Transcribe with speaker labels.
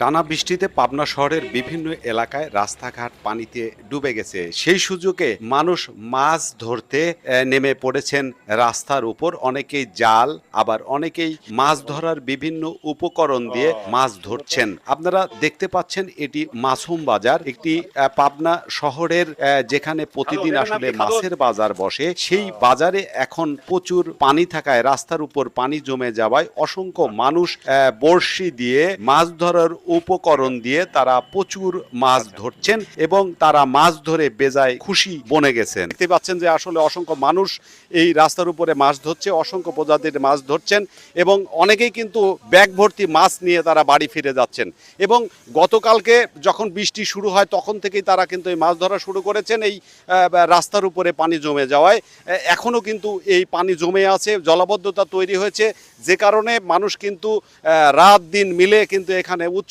Speaker 1: টানা বৃষ্টিতে পাবনা শহরের বিভিন্ন এলাকায় রাস্তাঘাট পানিতে ডুবে গেছে। সেই সুযোগে মানুষ মাছ ধরতে নেমে পড়েছেন রাস্তার উপর। অনেকেই জাল, আবার অনেকেই মাছ ধরার বিভিন্ন উপকরণ দিয়ে মাছ ধরছেন। আপনারা দেখতে পাচ্ছেন এটি মাসুম বাজার, একটি পাবনা শহরের যেখানে প্রতিদিন আসলে মাছের বাজার বসে। সেই বাজারে এখন প্রচুর পানি থাকায়, রাস্তার উপর পানি জমে যাওয়ায় অসংখ্য মানুষ বড়শি দিয়ে মাছ ধরার উপকরণ দিয়ে তারা প্রচুর মাছ ধরছেন এবং তারা মাছ ধরে বেজায় খুশি বনে গেছেন। দেখতে পাচ্ছেন যে আসলে অসংখ্য মানুষ এই রাস্তার উপরে মাছ ধরছে, অসংখ্য প্রজাতির মাছ ধরছেন এবং অনেকেই কিন্তু ব্যাগ ভর্তি মাছ নিয়ে তারা বাড়ি ফিরে যাচ্ছেন। এবং গতকালকে যখন বৃষ্টি শুরু হয় তখন থেকেই তারা কিন্তু এই মাছ ধরা শুরু করেছেন এই রাস্তার উপরে পানি জমে যাওয়ায়। এখনও কিন্তু এই পানি জমে আছে, জলাবদ্ধতা তৈরি হয়েছে, যে কারণে মানুষ কিন্তু রাত দিন মিলে কিন্তু এখানে উৎসব